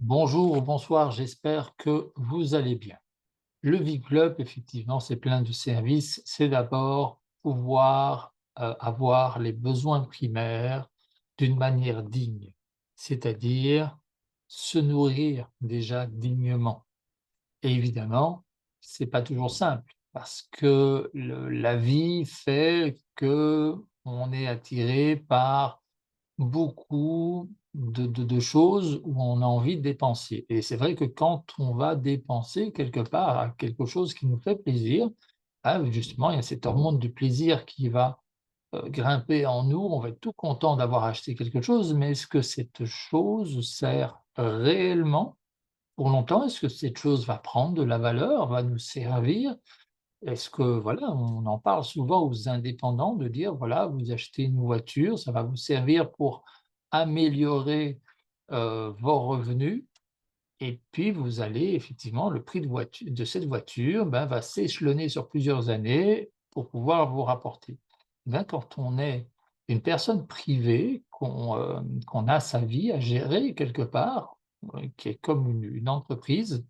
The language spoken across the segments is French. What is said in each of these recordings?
Bonjour ou bonsoir, j'espère que vous allez bien. Le V-Club, effectivement, c'est plein de services. C'est d'abord pouvoir avoir les besoins primaires d'une manière digne, c'est-à-dire se nourrir déjà dignement. Et évidemment, c'est pas toujours simple parce que la vie fait que on est attiré par beaucoup de choses où on a envie de dépenser et c'est vrai que quand on va dépenser quelque part à quelque chose qui nous fait plaisir, ah, justement, il y a cette hormone du plaisir qui va, grimper en nous. On va être tout content d'avoir acheté quelque chose, mais est-ce que cette chose sert réellement pour longtemps? Est-ce que cette chose va prendre de la valeur, va nous servir? Est-ce que voilà, on en parle souvent aux indépendants de dire: «Voilà, vous achetez une voiture, ça va vous servir pour améliorer, vos revenus et puis vous allez effectivement le prix de cette voiture, ben, va s'échelonner sur plusieurs années pour pouvoir vous rapporter». Ben, quand on est une personne privée, qu'on a sa vie à gérer quelque part, qui est comme une entreprise,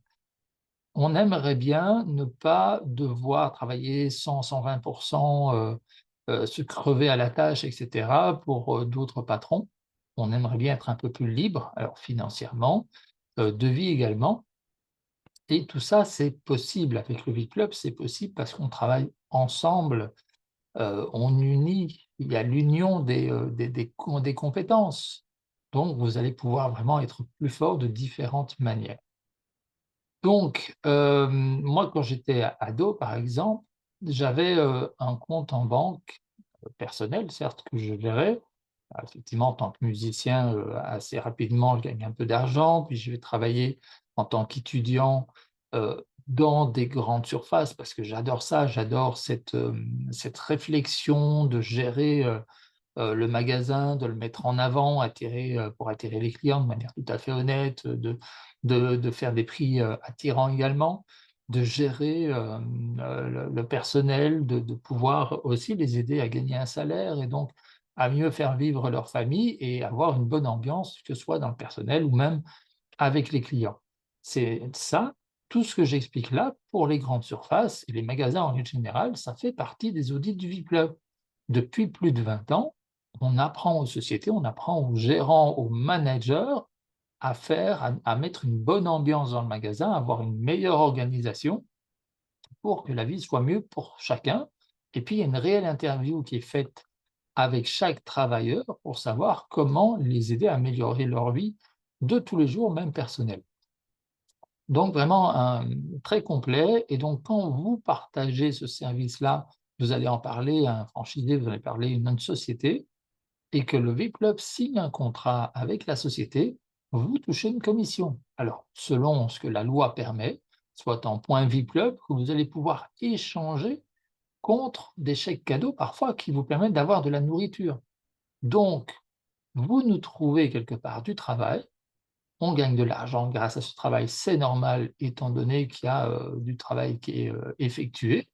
on aimerait bien ne pas devoir travailler 100-120 se crever à la tâche et cetera pour, d'autres patrons. On aimerait bien être un peu plus libre, alors financièrement, de vie également et tout ça, c'est possible avec le V-Club, c'est possible parce qu'on travaille ensemble, on unit, il y a l'union des compétences. Donc vous allez pouvoir vraiment être plus fort de différentes manières. Donc, moi, quand j'étais ado, par exemple, j'avais, un compte en banque, personnel, certes, que je gérais. Effectivement, en tant que musicien, assez rapidement, je gagne un peu d'argent, puis je vais travailler en tant qu'étudiant, dans des grandes surfaces parce que j'adore ça, j'adore cette réflexion de gérer, le magasin, de le mettre en avant, pour attirer les clients de manière tout à fait honnête, de faire des prix, attirants également, de gérer, le personnel, de pouvoir aussi les aider à gagner un salaire et donc à mieux faire vivre leur famille et avoir une bonne ambiance, que ce soit dans le personnel ou même avec les clients. C'est ça, tout ce que j'explique là, pour les grandes surfaces et les magasins en règle générale, ça fait partie des audits du Viclub. Depuis plus de 20 ans, on apprend aux sociétés, on apprend aux gérants, aux managers à mettre une bonne ambiance dans le magasin, à avoir une meilleure organisation pour que la vie soit mieux pour chacun. Et puis, il y a une réelle interview qui est faite avec chaque travailleur pour savoir comment les aider à améliorer leur vie de tous les jours, même personnelle. Donc vraiment très complet et donc quand vous partagez ce service-là, vous allez en parler à un franchisé, vous allez parler à une autre société et que le V-Club signe un contrat avec la société, vous touchez une commission. Alors, selon ce que la loi permet, soit en points V-Club que vous allez pouvoir échanger contre des chèques cadeaux parfois qui vous permettent d'avoir de la nourriture. Donc, vous nous trouvez quelque part du travail, on gagne de l'argent grâce à ce travail, c'est normal étant donné qu'il y a, du travail qui est, effectué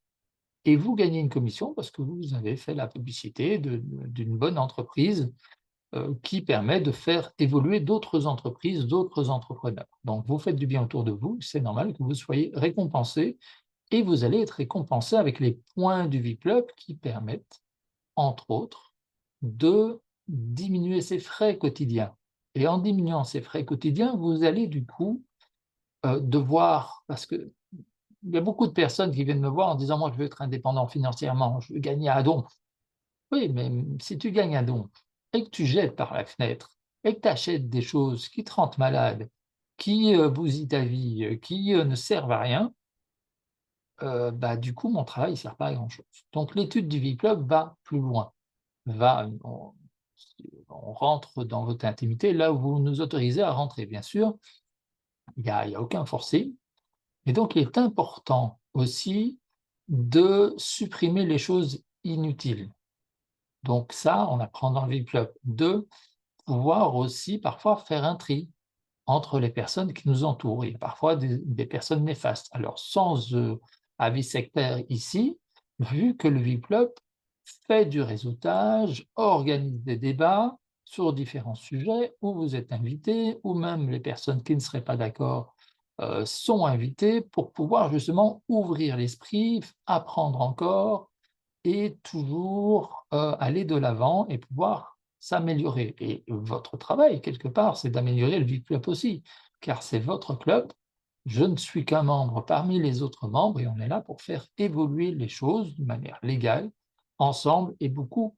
et vous gagnez une commission parce que vous avez fait la publicité d'une bonne entreprise, qui permet de faire évoluer d'autres entreprises, d'autres entrepreneurs. Donc vous faites du bien autour de vous, c'est normal que vous soyez récompensé et vous allez être récompensé avec les points du V-Club qui permettent, entre autres, de diminuer ses frais quotidiens et en diminuant ses frais quotidiens, vous allez du coup, devoir parce qu'il y a beaucoup de personnes qui viennent me voir en disant: «Moi, je veux être indépendant financièrement, je veux gagner à donf». Oui, mais si tu gagnes à donf et que tu jettes par la fenêtre et que tu achètes des choses qui te rendent malade, qui, bousillent ta vie, qui, ne servent à rien, bah, du coup, mon travail, il sert pas à grand chose. Donc l'étude du V-Club va plus loin, va on rentre dans votre intimité là où vous nous autorisez à rentrer. Bien sûr, il y a aucun forcing et donc il est important aussi de supprimer les choses inutiles. Donc ça, on apprend dans le V-Club. 2, pouvoir aussi parfois faire un tri entre les personnes qui nous entourent. Il y a parfois des personnes néfastes. Alors sans, avis sectaire ici, vu que le V-Club fait du réseautage, organise des débats sur différents sujets où vous êtes invité, ou même les personnes qui ne seraient pas d'accord, sont invitées pour pouvoir justement ouvrir l'esprit, apprendre encore et toujours, aller de l'avant et pouvoir s'améliorer et votre travail quelque part, c'est d'améliorer le Vive Club aussi, car c'est votre club. Je ne suis qu'un membre parmi les autres membres et on est là pour faire évoluer les choses de manière légale, ensemble et beaucoup,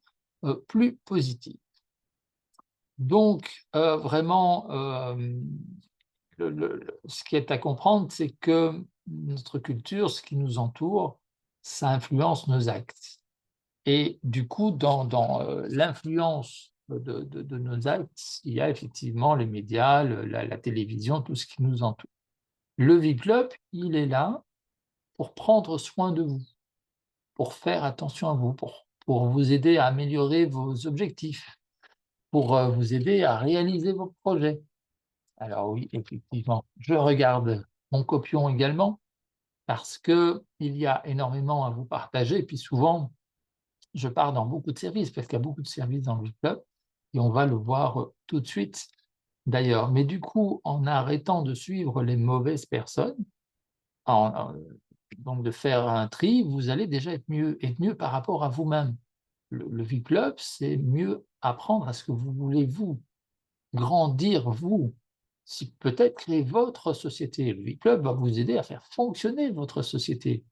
plus positive. Donc, vraiment, ce qui est à comprendre, c'est que notre culture, ce qui nous entoure, ça influence nos actes. Et du coup, dans l'influence de nos actes, il y a effectivement les médias, la télévision, tout ce qui nous entoure. Le V-Club, il est là pour prendre soin de vous, pour faire attention à vous, pour vous aider à améliorer vos objectifs, pour, vous aider à réaliser vos projets. Alors oui, effectivement, je regarde mon copion également parce qu'il y a énormément à vous partager et puis souvent je pars dans beaucoup de services, parce qu'il y a beaucoup de services dans le club et on va le voir, tout de suite d'ailleurs. Mais du coup, en arrêtant de suivre les mauvaises personnes, en donc de faire un tri, vous allez déjà être mieux par rapport à vous-même. Le V-Club, c'est mieux apprendre à ce que vous voulez vous, grandir vous, si peut-être créer votre société. Le V-Club va vous aider à faire fonctionner votre société.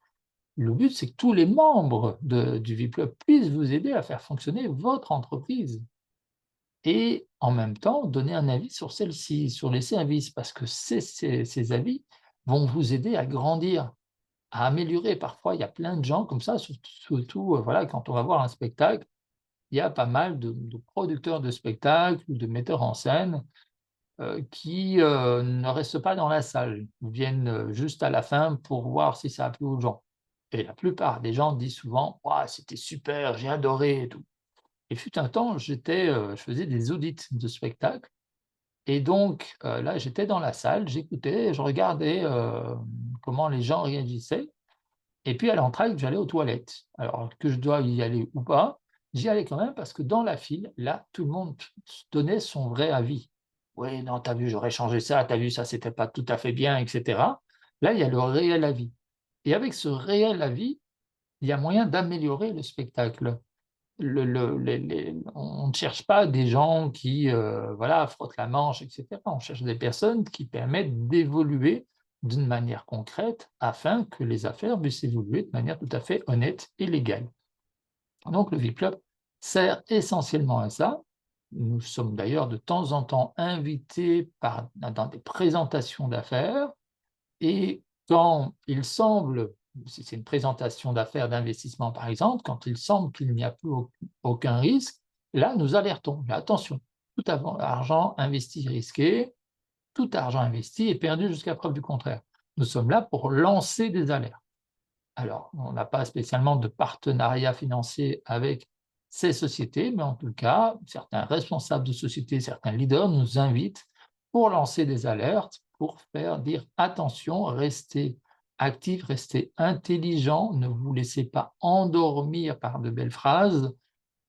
Le but, c'est que tous les membres du V-Club puissent vous aider à faire fonctionner votre entreprise et en même temps donner un avis sur celle-ci, sur les services, parce que ces avis vont vous aider à grandir, à améliorer. Parfois, il y a plein de gens comme ça, surtout, voilà, quand on va voir un spectacle, il y a pas mal de producteurs de spectacles ou de metteurs en scène, qui, ne restent pas dans la salle. Ils viennent, juste à la fin pour voir si ça a plu aux gens et la plupart des gens disent souvent: «Waouh, c'était super, j'ai adoré et tout». Et fut un temps, je faisais des audits de spectacles et donc, là, j'étais dans la salle, j'écoutais, je regardais, comment les gens réagissaient et puis à l'entracte, j'allais aux toilettes. Alors que je dois y aller ou pas, j'y allais quand même parce que dans la file, là, tout le monde donnait son vrai avis. «Oui, non, tu as vu, j'aurais changé ça, tu as vu, ça, c'était pas tout à fait bien» et cetera. Là, il y a le réel avis et avec ce réel avis, il y a moyen d'améliorer le spectacle. Les on ne cherche pas des gens qui, voilà, frottent la manche et cetera. On cherche des personnes qui permettent d'évoluer d'une manière concrète afin que les affaires puissent évoluer de manière tout à fait honnête et légale. Donc le VIP-Club sert essentiellement à ça. Nous sommes d'ailleurs de temps en temps invités dans des présentations d'affaires et quand il semble, si c'est une présentation d'affaires, d'investissement par exemple, quand il semble qu'il n'y a plus aucun risque, là nous alertons. Mais attention, argent investi risqué, tout argent investi est perdu jusqu'à preuve du contraire. Nous sommes là pour lancer des alertes. Alors, on n'a pas spécialement de partenariat financier avec ces sociétés, mais en tout cas, certains responsables de sociétés, certains leaders nous invitent pour lancer des alertes, pour faire dire attention, restez actifs, restez intelligents, ne vous laissez pas endormir par de belles phrases.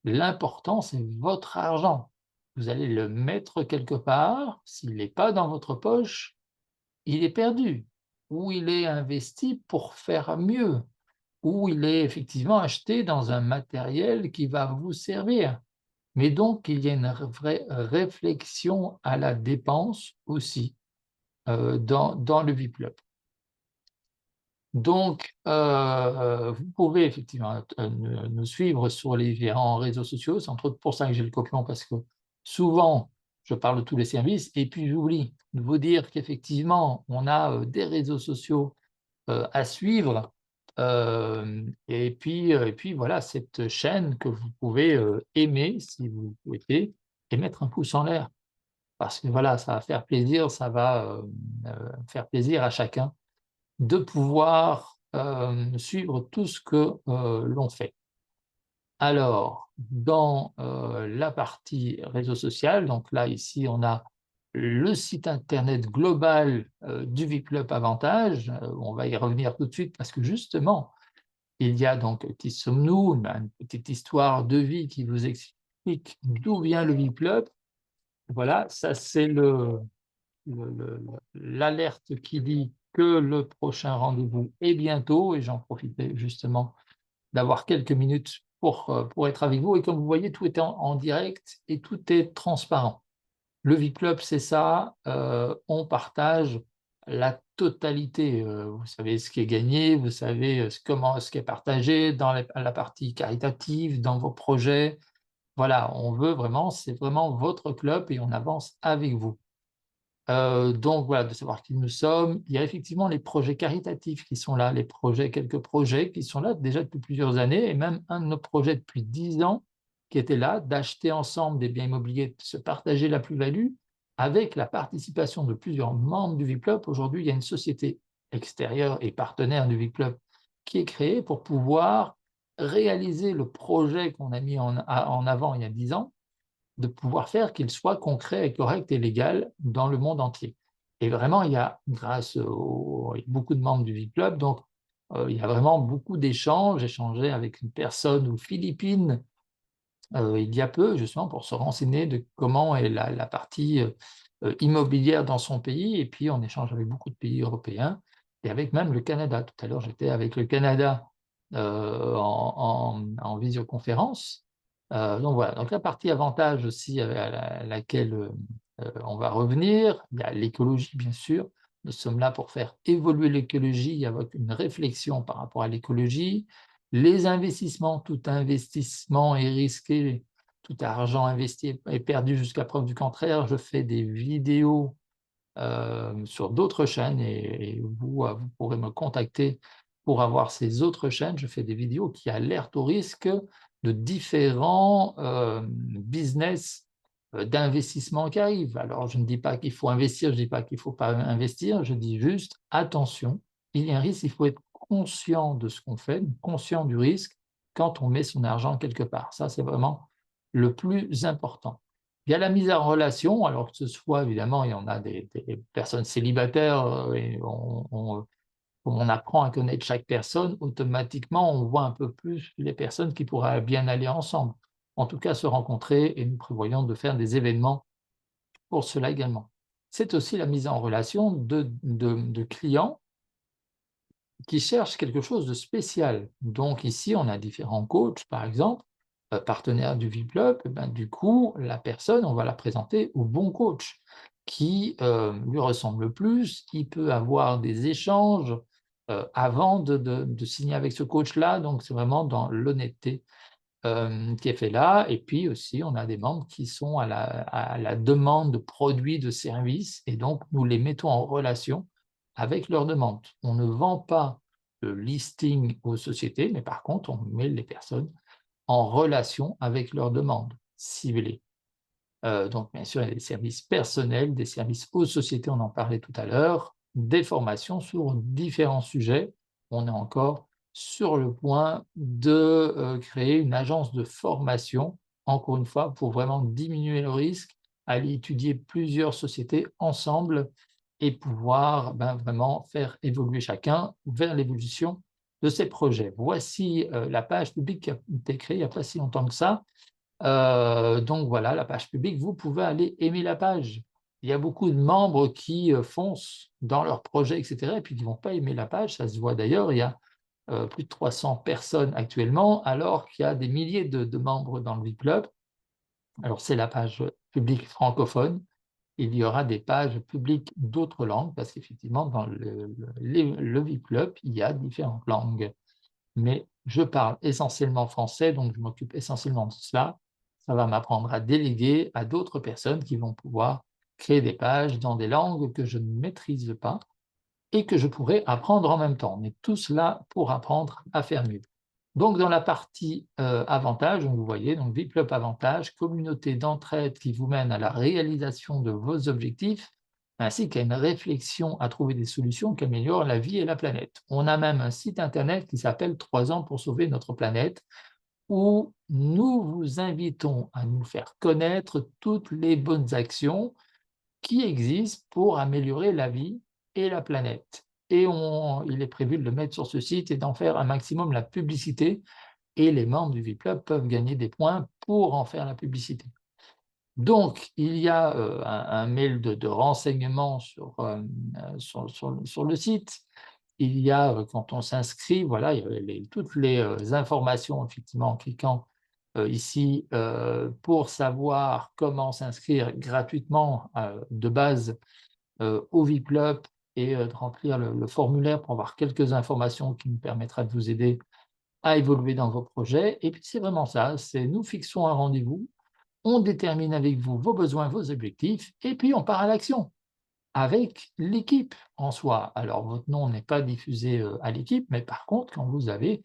L'important, c'est votre argent. Vous allez le mettre quelque part. S'il n'est pas dans votre poche, il est perdu ou il est investi pour faire mieux ou il est effectivement acheté dans un matériel qui va vous servir. Mais donc il y a une vraie réflexion à la dépense aussi, dans le VIP-Club. Donc, vous pouvez effectivement, nous suivre sur les différents réseaux sociaux. C'est entre autres pour ça que j'ai le copion parce que souvent, je parle de tous les services et puis j'oublie de vous dire qu'effectivement, on a, des réseaux sociaux à suivre, et puis voilà, cette chaîne que vous pouvez, aimer si vous le souhaitez et mettre un pouce en l'air. Parce que voilà, ça va faire plaisir, ça va, faire plaisir à chacun de pouvoir, suivre tout ce que, l'on fait. Alors, dans, la partie réseau social, donc là, ici, on a le site internet global, du VIP-Club Avantage, on va y revenir tout de suite parce que justement, il y a donc Qui sommes-nous? Une petite histoire de vie qui vous explique d'où vient le VIP-Club Voilà, ça c'est l'alerte qui dit que le prochain rendez-vous est bientôt et j'en profitais justement d'avoir quelques minutes pour être avec vous et comme vous voyez, tout est en direct et tout est transparent. Le V-Club, c'est ça, on partage la totalité, vous savez ce qui est gagné, vous savez, ce qui est partagé dans la partie caritative, dans vos projets. Voilà, on veut vraiment c'est vraiment votre club et on avance avec vous. Donc voilà, de savoir qui nous sommes. Il y a effectivement les projets caritatifs qui sont là, quelques projets qui sont là déjà depuis plusieurs années et même un de nos projets depuis 10 ans qui était là, d'acheter ensemble des biens immobiliers, de se partager la plus-value avec la participation de plusieurs membres du VIP-Club. Aujourd'hui, il y a une société extérieure et partenaire du VIP-Club qui est créée pour pouvoir réaliser le projet qu'on a mis en avant il y a 10 ans de pouvoir faire qu'il soit concret et correct et légal dans le monde entier. Et vraiment, il y a, grâce au beaucoup de membres du V-Club, donc il y a vraiment beaucoup d'échanges. J'ai échangé avec une personne aux Philippines, il y a peu, justement pour se renseigner de comment est la partie, immobilière dans son pays et puis on échange avec beaucoup de pays européens et avec même le Canada. Tout à l'heure, j'étais avec le Canada, en visioconférence. Donc voilà, donc la partie avantage aussi à laquelle, on va revenir, il y a l'écologie bien sûr. Nous sommes là pour faire évoluer l'écologie avec une réflexion par rapport à l'écologie. Les investissements, tout investissement est risqué, tout argent investi est perdu jusqu'à preuve du contraire. Je fais des vidéos sur d'autres chaînes et vous pourrez me contacter pour avoir ces autres chaînes. Je fais des vidéos qui alertent au risque de différents, business, d'investissement qui arrivent. Alors je ne dis pas qu'il faut investir, je ne dis pas qu'il ne faut pas investir, je dis juste: «Attention, il y a un risque, il faut être conscient de ce qu'on fait, conscient du risque quand on met son argent quelque part». Ça, c'est vraiment le plus important. Il y a la mise en relation, alors que ce soit évidemment, il y en a des personnes célibataires, et on apprend à connaître chaque personne, automatiquement, on voit un peu plus les personnes qui pourraient bien aller ensemble. En tout cas, se rencontrer et nous prévoyons de faire des événements pour cela également. C'est aussi la mise en relation de clients qui cherchent quelque chose de spécial. Donc ici, on a différents coachs, par exemple, partenaires du VIP-Club, et ben, du coup, la personne, on va la présenter au bon coach qui, lui ressemble le plus, qui peut avoir des échanges, avant de signer avec ce coach-là. Donc c'est vraiment dans l'honnêteté, qui est fait là et puis aussi on a des membres qui sont à la demande de produits, de services et donc nous les mettons en relation avec leurs demandes. On ne vend pas le listing aux sociétés, mais par contre on met les personnes en relation avec leurs demandes ciblées. Donc bien sûr, il y a des services personnels, des services aux sociétés, on en parlait tout à l'heure, des formations sur différents sujets. On est encore sur le point de, créer une agence de formation, encore une fois, pour vraiment diminuer le risque, aller étudier plusieurs sociétés ensemble et pouvoir, ben, vraiment faire évoluer chacun vers l'évolution de ses projets. Voici, la page publique qui a été créée il n'y a pas si longtemps que ça. Donc voilà, la page publique, vous pouvez aller aimer la page. Il y a beaucoup de membres qui, foncent dans leur projet et cetera et puis qui ne vont pas aimer la page, ça se voit d'ailleurs, il y a, plus de 300 personnes actuellement, alors qu'il y a des milliers de membres dans le V-Club. Alors c'est la page, publique francophone. Il y aura des pages publiques d'autres langues parce qu'effectivement dans le V-Club, il y a différentes langues mais je parle essentiellement français, donc je m'occupe essentiellement de cela. Ça va m'apprendre à déléguer à d'autres personnes qui vont pouvoir créer des pages dans des langues que je ne maîtrise pas et que je pourrais apprendre en même temps. On est tous là pour apprendre à faire mieux. Donc dans la partie, avantages, vous voyez, donc VIP-Club Avantage, communauté d'entraide qui vous mène à la réalisation de vos objectifs, ainsi qu'à une réflexion à trouver des solutions qui améliorent la vie et la planète. On a même un site internet qui s'appelle 3 ans pour sauver notre planète, où nous vous invitons à nous faire connaître toutes les bonnes actions qui existent pour améliorer la vie et la planète. Et il est prévu de le mettre sur ce site et d'en faire un maximum la publicité et les membres du VIP-Club peuvent gagner des points pour en faire la publicité. Donc il y a, un mail de renseignement sur le site. Il y a, quand on s'inscrit, voilà, il y a toutes les, informations effectivement en cliquant, ici, pour savoir comment s'inscrire gratuitement, de base, au ViPLUP et de remplir le formulaire pour avoir quelques informations qui nous permettra de vous aider à évoluer dans vos projets et puis c'est vraiment ça, c'est nous fixons un rendez-vous, on détermine avec vous vos besoins, vos objectifs et puis on part à l'action avec l'équipe en soi. Alors votre nom n'est pas diffusé, à l'équipe, mais par contre quand vous avez,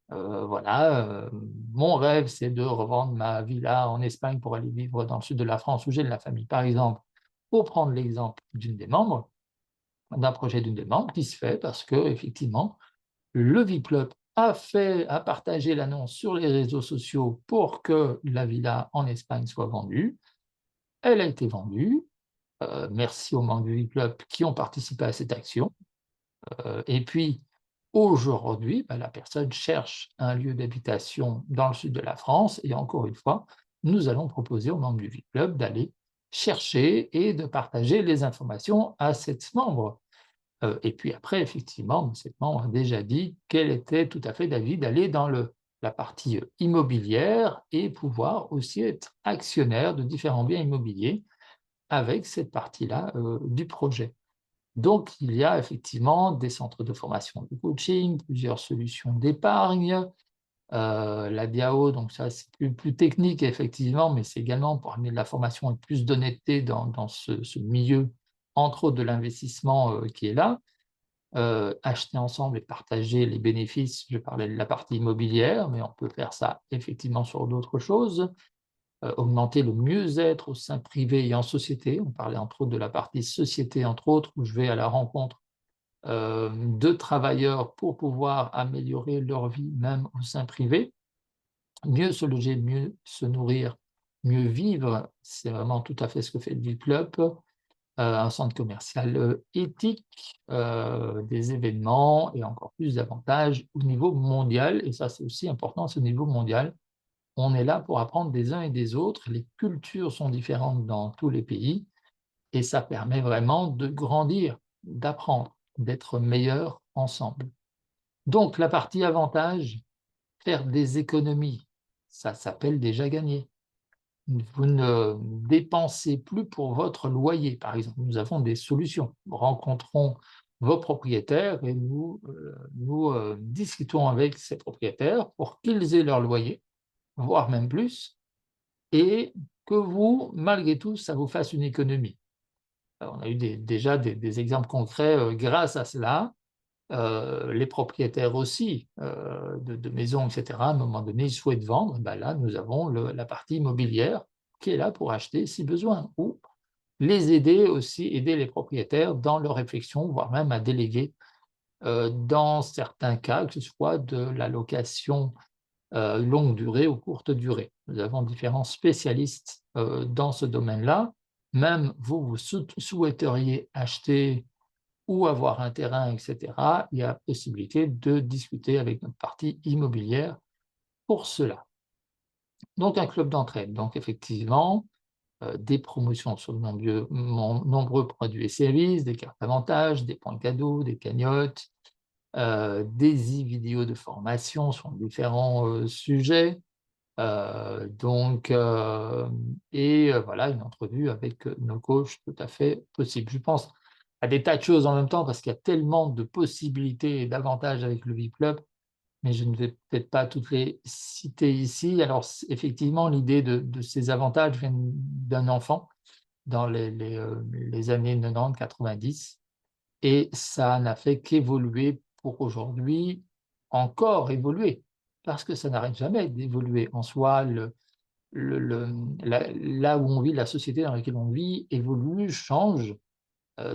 voilà, mon rêve c'est de revendre ma villa en Espagne pour aller vivre dans le sud de la France où j'ai de la famille par exemple, pour prendre l'exemple d'une des membres, d'un projet d'une des membres qui se fait parce qu'effectivement le ViPLUP a partagé l'annonce sur les réseaux sociaux pour que la villa en Espagne soit vendue. Elle a été vendue, merci aux membres du ViPLUP qui ont participé à cette action, et puis aujourd'hui, bah, la personne cherche un lieu d'habitation dans le sud de la France et encore une fois, nous allons proposer aux membres du ViPLUP d'aller chercher et de partager les informations à cette membre. Et puis après effectivement, cette membre a déjà dit qu'elle était tout à fait d'avis d'aller dans la partie, immobilière et pouvoir aussi être actionnaire de différents biens immobiliers avec cette partie-là, du projet. Donc il y a effectivement des centres de formation de coaching, plusieurs solutions d'épargne, la DAO, donc ça c'est plus technique effectivement, mais c'est également pour amener de la formation et plus d'honnêteté dans ce milieu, entre autres de l'investissement, qui est là. Acheter ensemble et partager les bénéfices, je parlais de la partie immobilière, mais on peut faire ça effectivement sur d'autres choses. Augmenter le mieux-être au sein privé et en société. On parlait entre autres de la partie société, entre autres, où je vais à la rencontre, de travailleurs pour pouvoir améliorer leur vie même au sein privé. Mieux se loger, mieux se nourrir, mieux vivre, c'est vraiment tout à fait ce que fait le ViPLUP. Un centre commercial, éthique, des événements et encore plus d'avantages au niveau mondial et ça c'est aussi important, c'est au niveau mondial. On est là pour apprendre des uns et des autres, les cultures sont différentes dans tous les pays et ça permet vraiment de grandir, d'apprendre, d'être meilleurs ensemble. Donc la partie avantage, faire des économies, ça s'appelle déjà gagner. Vous ne dépensez plus pour votre loyer, par exemple. Nous avons des solutions. Nous rencontrons vos propriétaires et nous discutons avec ces propriétaires pour qu'ils aient leur loyer, voire même plus, et que vous, malgré tout, ça vous fasse une économie. On a eu déjà des exemples concrets, grâce à cela. Les propriétaires aussi, de maisons et cetera, à un moment donné, ils souhaitent vendre, bah, là, nous avons la partie immobilière qui est là pour acheter si besoin ou les aider aussi, aider les propriétaires dans leur réflexion, voire même à déléguer, dans certains cas, que ce soit de la location, longue durée ou courte durée. Nous avons différents spécialistes, dans ce domaine-là. Même vous, vous souhaiteriez acheter ou avoir un terrain et cetera, il y a possibilité de discuter avec notre partie immobilière pour cela. Donc un club d'entraide, donc effectivement, des promotions sur de nombreux produits et services, des cartes avantages, des points cadeaux, des cagnottes, des e-vidéos de formation sur différents, sujets, voilà une entrevue avec, nos coachs tout à fait possible. Je pense à des tas de choses en même temps parce qu'il y a tellement de possibilités et d'avantages avec le ViPLUB, mais je ne vais peut-être pas toutes les citer ici. Alors effectivement, l'idée de ces avantages vient d'un enfant dans les années 90 et ça n'a fait qu'évoluer pour aujourd'hui, encore évoluer, parce que ça n'arrête jamais d'évoluer. En soi, là où on vit, la société dans laquelle on vit évolue, change.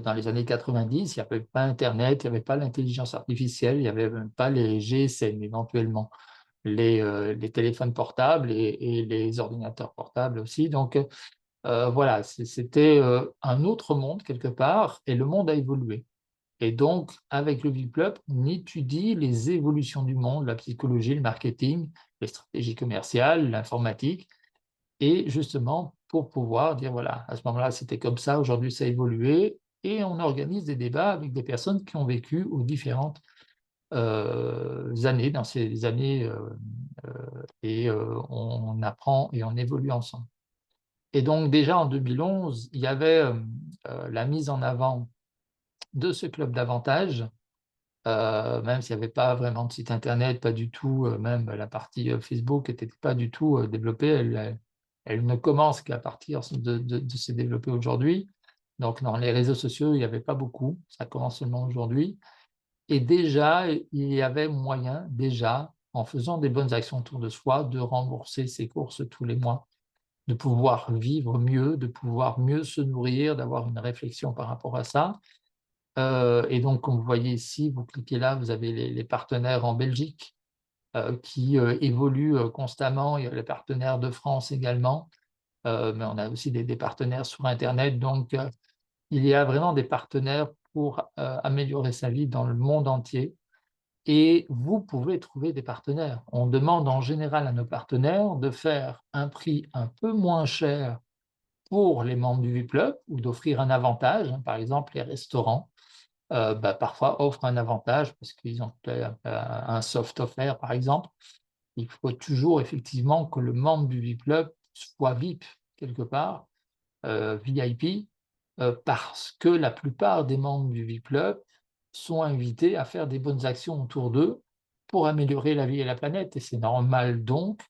Dans les années 90, il n'y avait pas internet, il n'y avait pas l'intelligence artificielle, il n'y avait même pas les GSM éventuellement, les téléphones portables et les ordinateurs portables aussi. Donc, voilà, c'était, un autre monde quelque part et le monde a évolué. Et donc, avec le ViPLUB, on étudie les évolutions du monde, la psychologie, le marketing, les stratégies commerciales, l'informatique et justement pour pouvoir dire: «Voilà, à ce moment-là, c'était comme ça, aujourd'hui ça a évolué» et on organise des débats avec des personnes qui ont vécu aux différentes, années dans ces années, et on apprend et on évolue ensemble. Et donc déjà en 2011, il y avait, la mise en avant de ce club davantage, même s'il y avait pas vraiment de site internet, pas du tout, même la partie, Facebook était pas du tout, développée. Elle ne commence qu'à partir de se développer aujourd'hui. Donc dans les réseaux sociaux, il y avait pas beaucoup, ça commence seulement aujourd'hui et déjà, il y avait moyen, déjà, en faisant des bonnes actions autour de soi, de rembourser ses courses tous les mois, de pouvoir vivre mieux, de pouvoir mieux se nourrir, d'avoir une réflexion par rapport à ça. Et donc comme vous voyez ici, vous cliquez là, vous avez les partenaires en Belgique, qui, évoluent, constamment. Il y a les partenaires de France également, mais on a aussi des partenaires sur internet. Donc, il y a vraiment des partenaires pour, améliorer sa vie dans le monde entier et vous pouvez trouver des partenaires. On demande en général à nos partenaires de faire un prix un peu moins cher pour les membres du VIP-Club ou d'offrir un avantage, hein. Par exemple, les restaurants, parfois offrent un avantage parce qu'ils ont fait un soft offer, par exemple. Il faut toujours effectivement que le membre du VIP-Club soit VIP quelque part, VIP, parce que la plupart des membres du VIP-Club sont invités à faire des bonnes actions autour d'eux pour améliorer la vie et la planète et c'est normal donc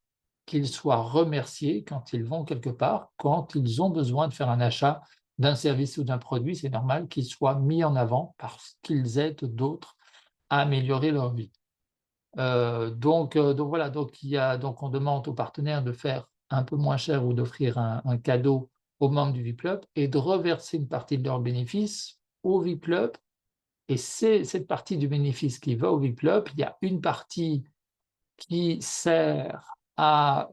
qu'ils soient remerciés quand ils vont quelque part, quand ils ont besoin de faire un achat d'un service ou d'un produit, c'est normal qu'ils soient mis en avant parce qu'ils aident d'autres à améliorer leur vie. Donc voilà, donc on demande aux partenaires de faire un peu moins cher ou d'offrir un cadeau aux membres du VIP-Club et de reverser une partie de leurs bénéfices au VIP-Club et c'est cette partie du bénéfice qui va au VIP-Club, il y a une partie qui sert à,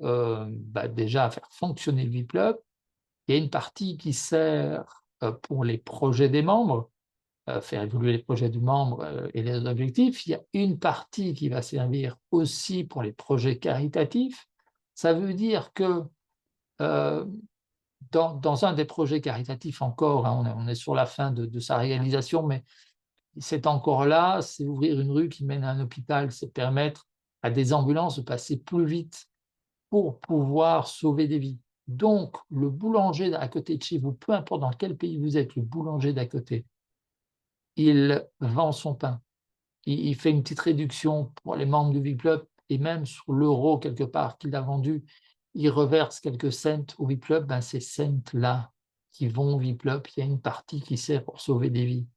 déjà à faire fonctionner le VIP-Club, il y a une partie qui sert, pour les projets des membres, faire évoluer les projets du membre, et les objectifs. Il y a une partie qui va servir aussi pour les projets caritatifs. Ça veut dire que, heu, dans un des projets caritatifs encore, hein, on est sur la fin de sa réalisation, mais c'est encore là, c'est ouvrir une rue qui mène à un hôpital, c'est permettre à des ambulances de passer plus vite pour pouvoir sauver des vies. Donc le boulanger à côté de chez vous, peu importe dans quel pays vous êtes, le boulanger d'à côté, il vend son pain. Il fait une petite réduction pour les membres du VIP-Club et même sur l'euro quelque part qu'il a vendu, il reverse quelques cents au VIP-Club, ben, ces cents-là qui vont au VIP-Club, il y a une partie qui sert pour sauver des vies.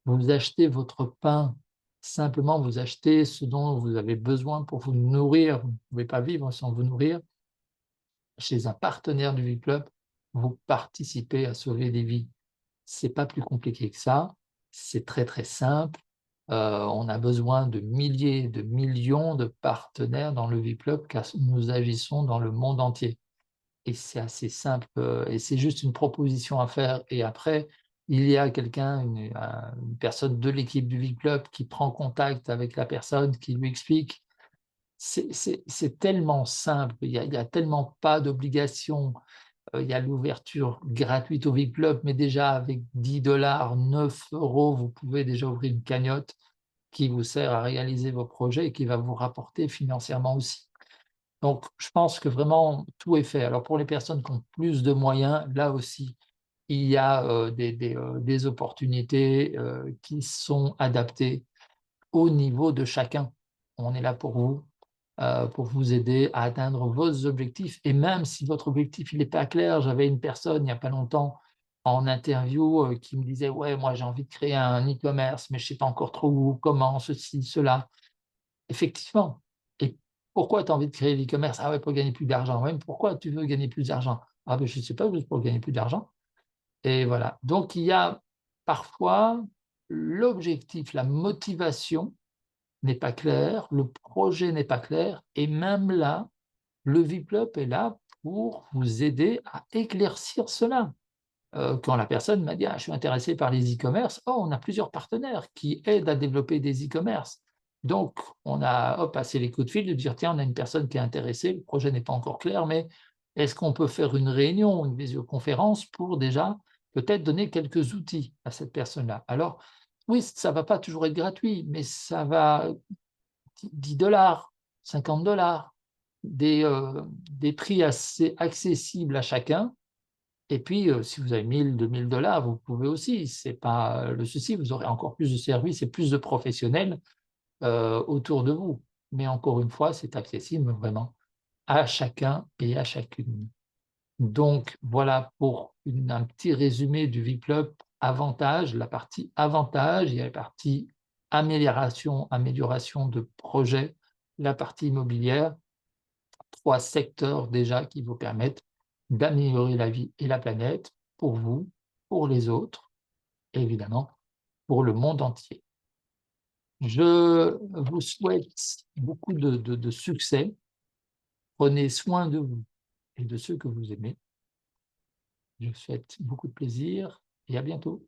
Vous achetez votre pain, simplement vous achetez ce dont vous avez besoin pour vous nourrir, vous ne pouvez pas vivre sans vous nourrir. Chez un partenaire du VIP-Club, vous participez à sauver des vies. C'est pas plus compliqué que ça, c'est très, très simple. On a besoin de milliers, de millions de partenaires dans le VIP-Club car nous agissons dans le monde entier et c'est assez simple, et c'est juste une proposition à faire et après, il y a quelqu'un, une personne de l'équipe du VIP-Club qui prend contact avec la personne, qui lui explique. C'est tellement simple, il y a tellement pas d'obligation. Il y a l'ouverture gratuite au VIP Club, mais déjà avec 10 $, 9 €, vous pouvez déjà ouvrir une cagnotte qui vous sert à réaliser vos projets et qui va vous rapporter financièrement aussi. Donc je pense que vraiment tout est fait. Alors pour les personnes qui ont plus de moyens, là aussi, il y a, des opportunités, qui sont adaptées au niveau de chacun. On est là pour vous aider à atteindre vos objectifs et même si votre objectif il est pas clair, j'avais une personne il y a pas longtemps en interview, qui me disait: «Ouais, moi j'ai envie de créer un e-commerce, mais je sais pas encore trop où, comment, ceci, cela». Effectivement et pourquoi tu as envie de créer l'e-commerce? «Ah ouais, pour gagner plus d'argent». «Ouais, mais pourquoi tu veux gagner plus d'argent?» «Ah beh, je sais pas, juste pour gagner plus d'argent» et voilà. Donc il y a parfois l'objectif, la motivation n'est pas clair, le projet n'est pas clair et même là, le VIP-Club est là pour vous aider à éclaircir cela. Quand la personne m'a dit: «Ah, je suis intéressé par les e-commerce», oh, on a plusieurs partenaires qui aident à développer des e-commerce. Donc on a, hop, passé les coups de fil, de dire: «Tiens, on a une personne qui est intéressée, le projet n'est pas encore clair, mais Est-ce qu'on peut faire une réunion, une visioconférence pour déjà peut-être donner quelques outils à cette personne-là? Alors oui, ça va pas toujours être gratuit, mais ça va 10 $, 50 $, des prix assez accessibles à chacun. Et puis, si vous avez 1 000 $, 2 000 $, vous pouvez aussi, c'est pas le souci, vous aurez encore plus de services et plus de professionnels, autour de vous. Mais encore une fois, c'est accessible vraiment à chacun et à chacune. Donc voilà pour un petit résumé du ViClub avantages. La partie avantages, il y a la partie amélioration de projet, la partie immobilière, 3 secteurs déjà qui vous permettent d'améliorer la vie et la planète pour vous, pour les autres et évidemment pour le monde entier. Je vous souhaite beaucoup de succès. Prenez soin de vous et de ceux que vous aimez. Je vous souhaite beaucoup de plaisir et à bientôt.